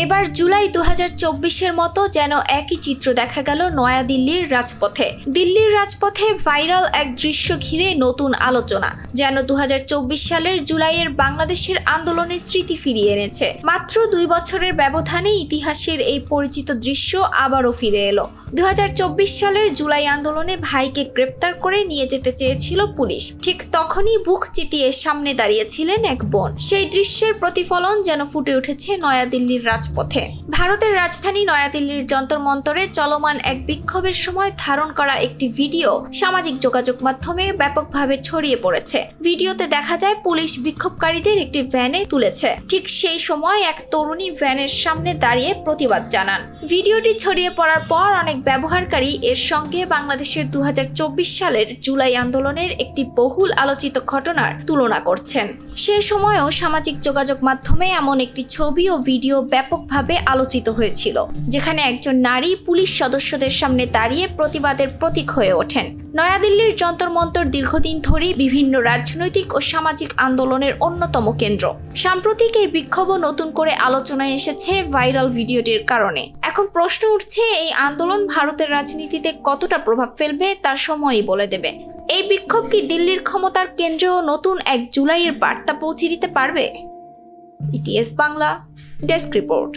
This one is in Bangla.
এবার জুলাই 2024-এর মতো যেন একই চিত্র দেখা গেল নয়াদিল্লির রাজপথে। দিল্লির রাজপথে ভাইরাল এক দৃশ্য ঘিরে নতুন আলোচনা, যেন 2024 সালের জুলাইয়ের বাংলাদেশের আন্দোলনের স্মৃতি ফিরিয়ে এনেছে। মাত্র 2 বছরের ব্যবধানে ইতিহাসের এই পরিচিত দৃশ্য আবারও ফিরে এলো। 2024 সালের জুলাই আন্দোলনে ভাইকে গ্রেপ্তার করে নিয়ে যেতে চেয়েছিল পুলিশ। ঠিক তখনই বুক চিতিয়ে সামনে দাঁড়িয়েছিলেন এক বোন। সেই দৃশ্যের প্রতিফলন যেন ফুটে উঠেছে নয়াদিল্লির রাজপথে। ভারতের রাজধানী নয়াদিল্লির যন্তর মন্তরে চলমান এক বিক্ষোভের সময় ধারণ করা একটি ভিডিও সামাজিক যোগাযোগ মাধ্যমে ব্যাপকভাবে ছড়িয়ে পড়েছে। ভিডিওতে দেখা যায় পুলিশ বিক্ষোভকারীদের একটি ভ্যানে তুলেছে। ঠিক সেই সময় এক তরুণী ভ্যানের সামনে দাঁড়িয়ে প্রতিবাদ জানান। ভিডিওটি ছড়িয়ে পড়ার পর অনেক ব্যবহারকারী এর সঙ্গে বাংলাদেশের 2024 সালের জুলাই আন্দোলনের একটি বহুল আলোচিত ঘটনার তুলনা করছেন। সে সময়ও সামাজিক যোগাযোগ মাধ্যমে এমন একটি ছবি ও ভিডিও ব্যাপকভাবে আলোচিত হয়েছিল, যেখানে একজন নারী পুলিশ সদস্যদের সামনে দাঁড়িয়ে প্রতিবাদের প্রতীক হয়ে ওঠেন। নয়াদিল্লির যন্তর মন্তর দীর্ঘদিন ধরেই বিভিন্ন রাজনৈতিক ও সামাজিক আন্দোলনের অন্যতম কেন্দ্র। সাম্প্রতিক এই বিক্ষোভও নতুন করে আলোচনায় এসেছে ভাইরাল ভিডিওটির কারণে। এখন প্রশ্ন উঠছে, এই আন্দোলন ভারতের রাজনীতিতে কতটা প্রভাব ফেলবে তা সময়ই বলে দেবে। এই বিক্ষোভ কি দিল্লির ক্ষমতার কেন্দ্রেও নতুন এক জুলাইয়ের বার্তা পৌঁছে দিতে পারবে? ETS Bangla desk report.